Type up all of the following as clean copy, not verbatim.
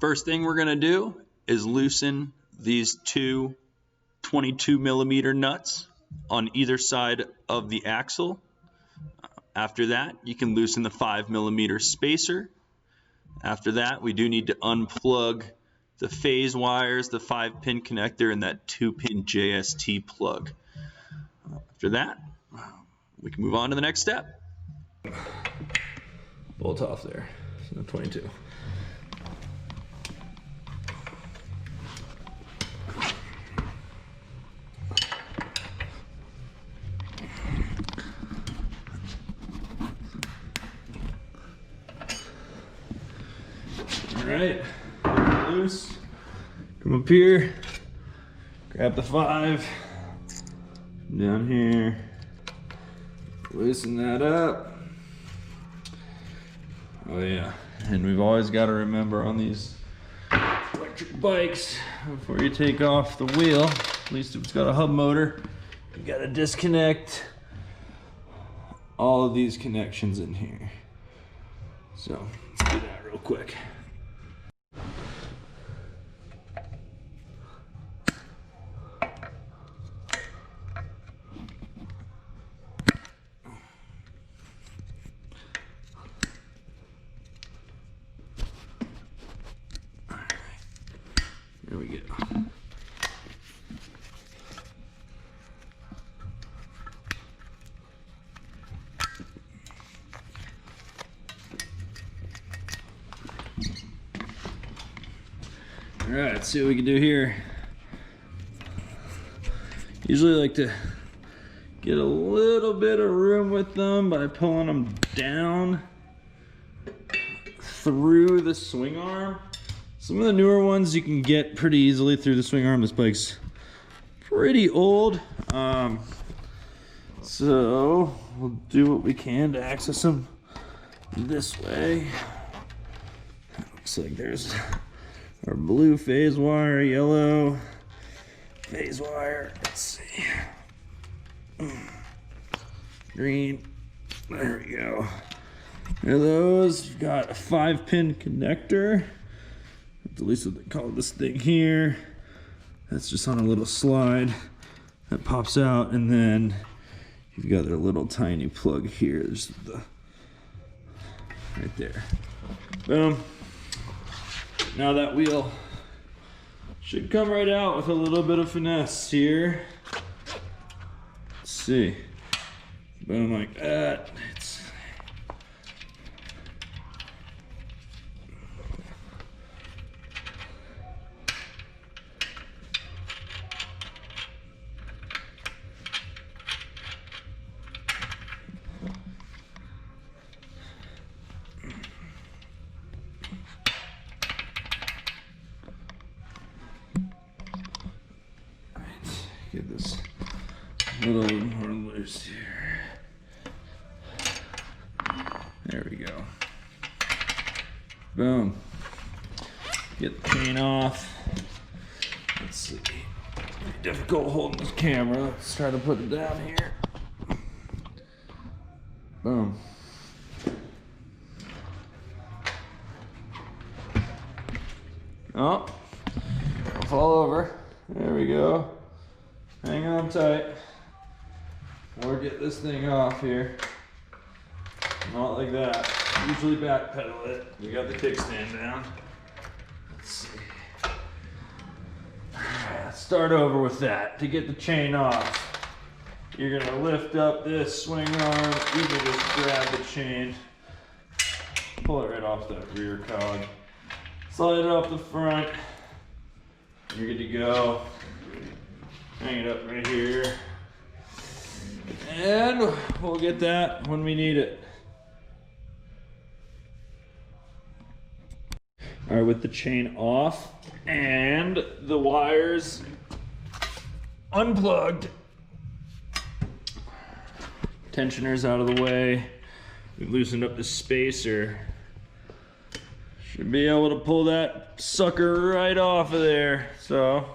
First thing we're gonna do is loosen these two 22mm nuts on either side of the axle. After that, you can loosen the 5mm spacer. After that, we do need to unplug the phase wires, the 5-pin connector, and that 2-pin JST plug. After that, we can move on to the next step. Bolt off there, so 22. All right, loose. Come up here, grab the 5 down here, loosen that up. Oh yeah, and we've always got to remember on these electric bikes, before you take off the wheel, at least if it's got a hub motor, you got to disconnect all of these connections in here. So let's do that real quick. There we go. All right, let's see what we can do here. Usually like to get a little bit of room with them by pulling them down through the swing arm. Some of the newer ones you can get pretty easily through the swing arm. This bike's pretty old. So we'll do what we can to access them this way. Looks like there's our blue phase wire, yellow phase wire. Let's see. Green. There we go. There are those. We've got a 5-pin connector. At least what they call this thing here. That's just on a little slide that pops out, and then you've got their little tiny plug here. There's the right there. Boom. Now that wheel should come right out with a little bit of finesse here. Let's see. Boom, like that. Get this a little more loose here. There we go. Boom. Get the chain off. Let's see. Difficult holding this camera. Let's try to put it down here. Boom. Oh, I'll fall over. There we go. Hang on tight, or get this thing off here. Not like that. Usually back pedal it. We got the kickstand down. Let's see. Alright, let's start over with that. To get the chain off, you're gonna lift up this swing arm. You can just grab the chain, pull it right off the rear cog, slide it off the front. You're good to go. Hang it up right here. And we'll get that when we need it. All right, with the chain off and the wires unplugged, tensioners out of the way, we've loosened up the spacer. Should be able to pull that sucker right off of there. So,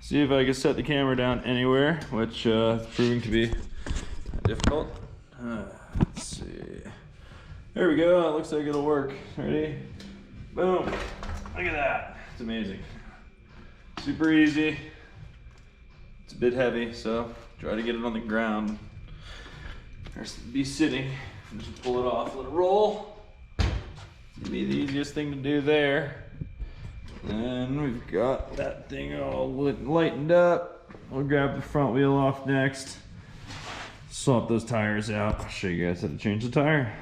see if I can set the camera down anywhere, which is proving to be difficult. Let's see. There we go. It looks like it'll work. Ready? Boom. Look at that. It's amazing. Super easy. It's a bit heavy, so try to get it on the ground. Or be sitting. Just pull it off, let it roll. It'd be the easiest thing to do there. Then we've got that thing all lightened up. We'll grab the front wheel off next. Swap those tires out. I'll show you guys how to change the tire.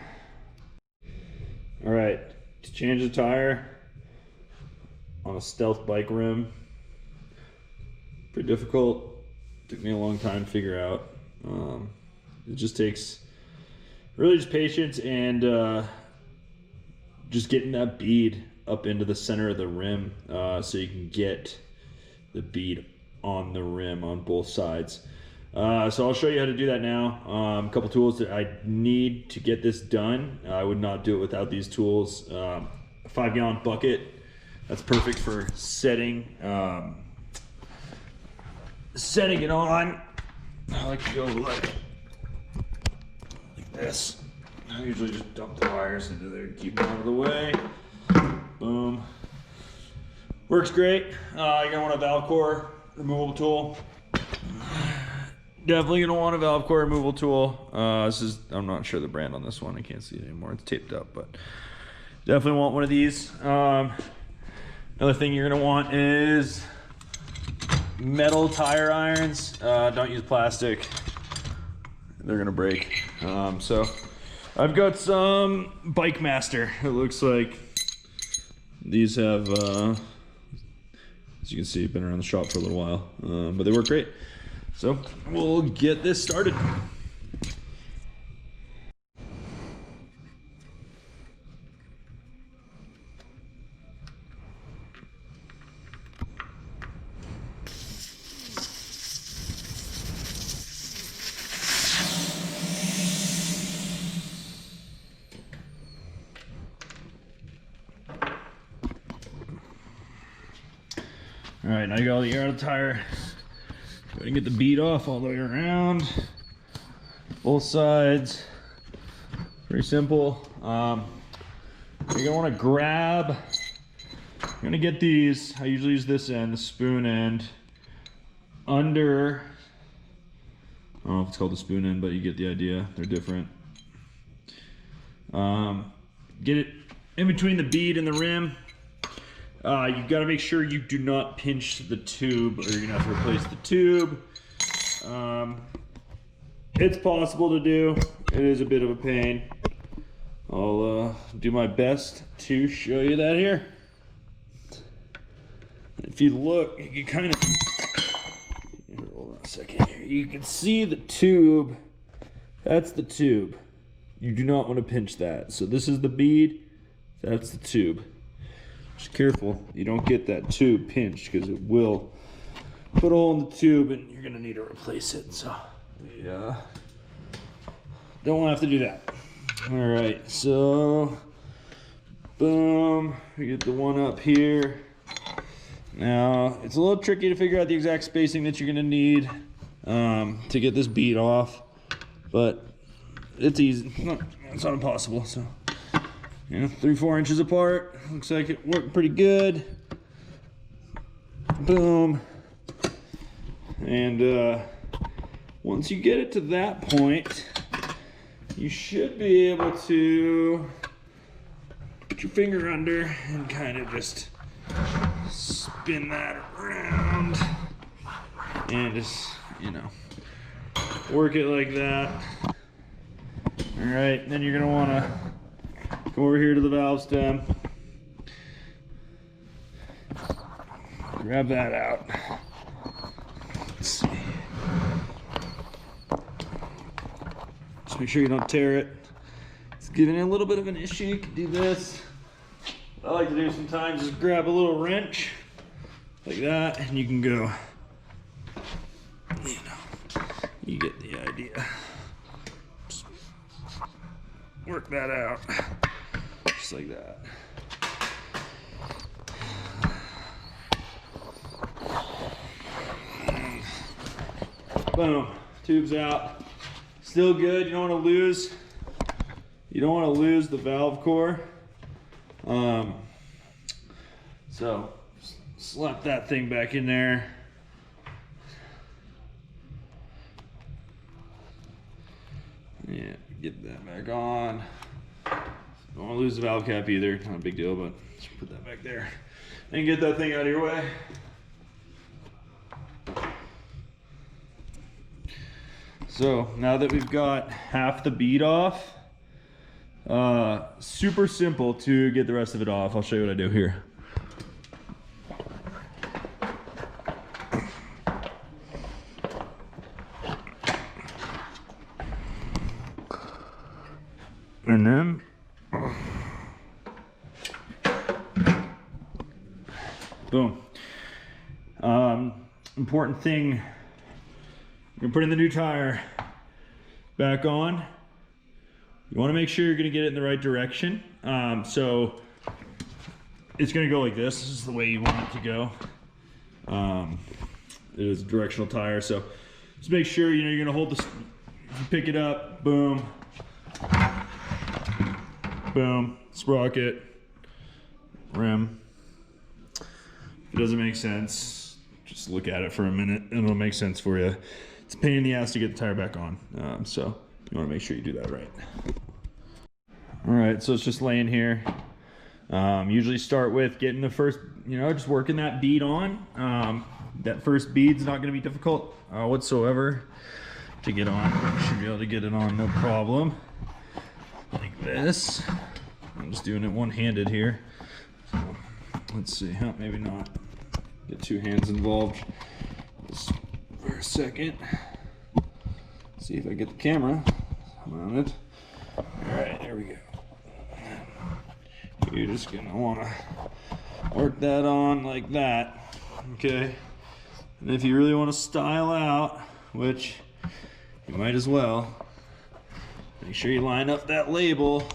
All right, to change the tire on a Stealth bike rim, pretty difficult. Took me a long time to figure out. It just takes really just patience and just getting that bead up into the center of the rim so you can get the bead on the rim on both sides. So I'll show you how to do that now. A couple tools that I need to get this done. I would not do it without these tools. A 5-gallon bucket, that's perfect for setting it on. I like to go like this. I usually just dump the wires into there, keep them out of the way. Boom. Works great. You're gonna want a valve core removable tool. Definitely gonna want a valve core removal tool. I'm not sure the brand on this one. I can't see it anymore. It's taped up, but definitely want one of these. Another thing you're gonna want is metal tire irons. Don't use plastic. They're gonna break. So I've got some Bike Master. It looks like these have, as you can see, been around the shop for a little while, but they work great. So we'll get this started. All right, now you got all the air out of the tire. Go ahead and get the bead off all the way around, both sides. Pretty simple. You're gonna want to grab. You're gonna get these. I usually use this end, the spoon end, under. I don't know if it's called the spoon end, but you get the idea. They're different. Get it in between the bead and the rim. You've got to make sure you do not pinch the tube, or you're gonna have to replace the tube. It's possible to do. It is a bit of a pain. I'll do my best to show you that here. If you look, you can kind of hold on a second here. You can see the tube. That's the tube. You do not want to pinch that. So this is the bead. That's the tube. Just careful you don't get that tube pinched, because it will put a hole in the tube and you're gonna need to replace it. So yeah, don't want to have to do that. All right, so boom, we get the one up here. Now it's a little tricky to figure out the exact spacing that you're gonna need to get this bead off, but it's easy. It's not impossible. So 3-4 inches apart. Looks like it worked pretty good. Boom. And once you get it to that point, you should be able to put your finger under and kind of just spin that around and just, work it like that. All right, then you're gonna wanna come over here to the valve stem. Grab that out. Let's see. Just make sure you don't tear it. It's giving it a little bit of an issue. You can do this. What I like to do sometimes is grab a little wrench like that, and you can go, you get the idea. Just work that out. Just like that. Boom, tube's out. Still good. You don't want to lose the valve core. So slap that thing back in there. Yeah, get that back on. Don't want to lose the valve cap either. Not a big deal, but just put that back there and get that thing out of your way. So now that we've got half the bead off, super simple to get the rest of it off. I'll show you what I do here. And then boom. Important thing, you're putting the new tire back on. You want to make sure you're going to get it in the right direction. So it's going to go like this. This is the way you want it to go. It is a directional tire, so just make sure you're going to hold this. If you pick it up, boom, boom, sprocket, rim. If it doesn't make sense, just look at it for a minute and it'll make sense for you. It's a pain in the ass to get the tire back on, so you want to make sure you do that right. All right, so it's just laying here. Usually start with getting the first, just working that bead on. That first bead's not going to be difficult whatsoever to get on. You should be able to get it on no problem. Like this. I'm just doing it one-handed here. So let's see, maybe not. Get two hands involved just for a second. See if I get the camera on it. All right, there we go. You're just gonna wanna work that on like that, okay? And if you really wanna style out, which you might as well, make sure you line up that label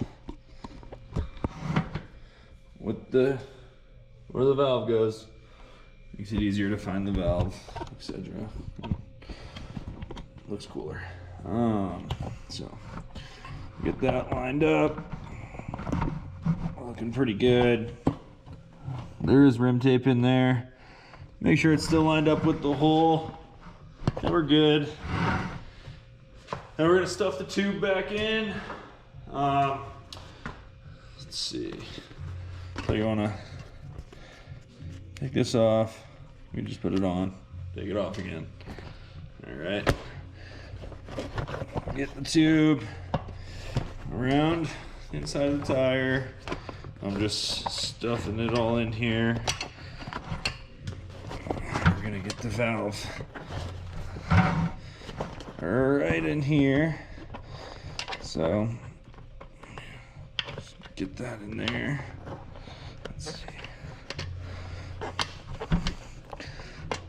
with where the valve goes. Makes it easier to find the valve, etc. Looks cooler. So get that lined up. Looking pretty good. There is rim tape in there. Make sure it's still lined up with the hole. And we're good. Now we're gonna stuff the tube back in. Let's see. So you wanna take this off. We just put it on. Take it off again. All right. Get the tube around the inside of the tire. I'm just stuffing it all in here. We're gonna get the valve right in here. So just get that in there. Let's see.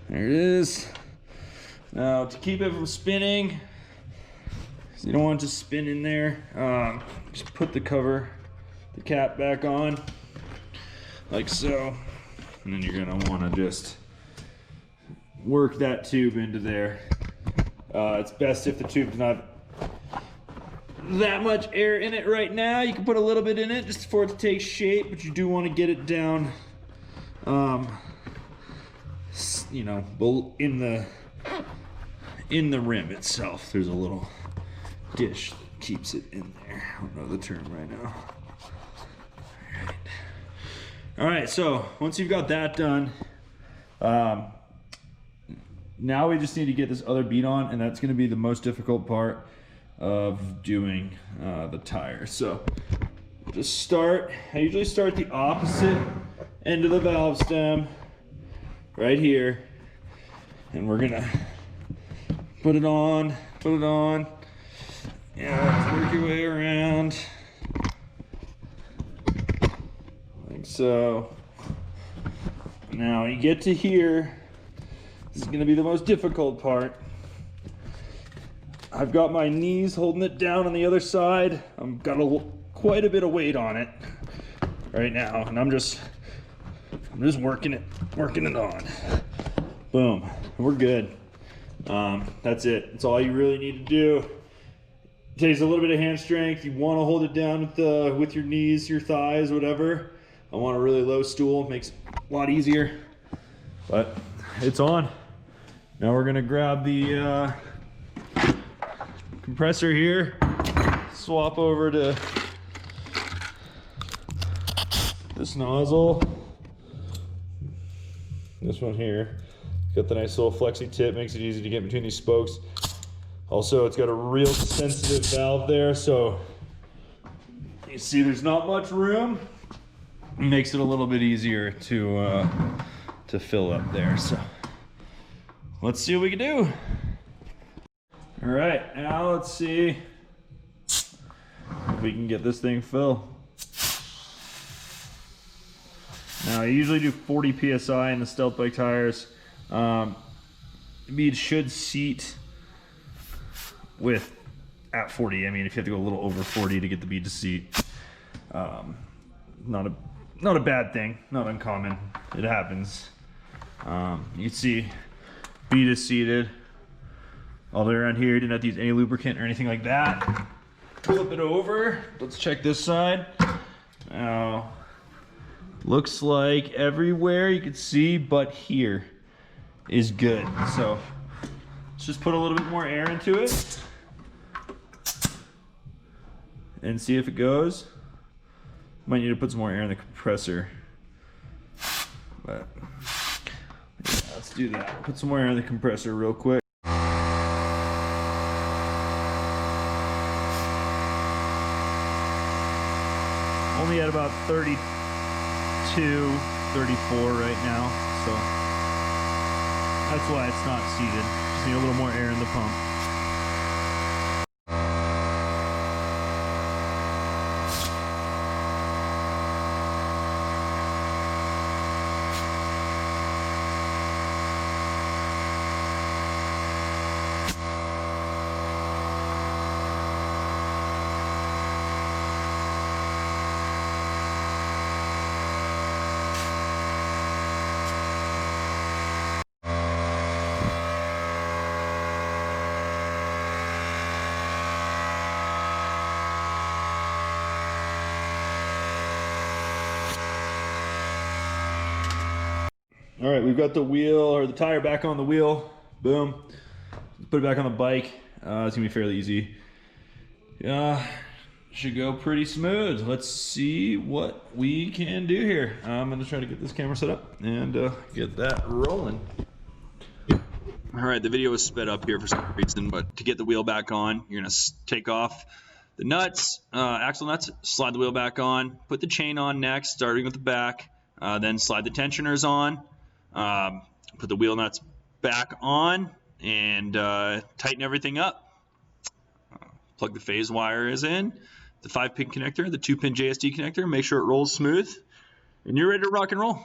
There it is. Now to keep it from spinning, so you don't want it to spin in there, just put the cap back on, like so. And then you're gonna wanna just work that tube into there. It's best if the tube's not that much air in it right now. You can put a little bit in it just for it to take shape, but you do wanna get it down, in the rim itself. There's a little dish that keeps it in there. I don't know the term right now. All right, so once you've got that done, now we just need to get this other bead on, and that's gonna be the most difficult part of doing the tire. So just start, I usually start the opposite end of the valve stem right here, and we're gonna put it on, yeah, work your way around, like so. Now you get to here, this is gonna be the most difficult part. I've got my knees holding it down on the other side. I've got quite a bit of weight on it right now, and I'm just working it on. Boom, we're good. That's it. That's all you really need to do. It takes a little bit of hand strength. You want to hold it down with your knees, your thighs, whatever. I want a really low stool, it makes it a lot easier. But it's on. Now we're gonna grab the compressor here, swap over to this nozzle. This one here. It's got the nice little flexi tip, makes it easy to get between these spokes. Also, it's got a real sensitive valve there, so you see there's not much room. It makes it a little bit easier to fill up there. So let's see what we can do. All right, now let's see if we can get this thing filled. Now I usually do 40 PSI in the Stealth bike tires. The bead should seat at 40. I mean, if you have to go a little over 40 to get the bead to seat, not a bad thing, not uncommon. It happens. You can see bead is seated all the way around here. You didn't have to use any lubricant or anything like that. Flip it over. Let's check this side. Now, looks like everywhere you can see but here is good. So let's just put a little bit more air into it and see if it goes. Might need to put some more air in the compressor, but yeah, let's do that. Put some more air in the compressor real quick. Only at about 32, 34 right now, so that's why it's not seated. Just need a little more air in the pump. All right, we've got the wheel or the tire back on the wheel. Boom. Put it back on the bike. It's gonna be fairly easy. Should go pretty smooth. Let's see what we can do here. I'm gonna try to get this camera set up and get that rolling. All right, the video was sped up here for some reason, but to get the wheel back on, you're gonna take off the nuts, axle nuts, slide the wheel back on, put the chain on next, starting with the back, then slide the tensioners on. Put the wheel nuts back on and tighten everything up. Plug the phase wires in, the 5-pin connector, the 2-pin JSD connector, make sure it rolls smooth, and you're ready to rock and roll.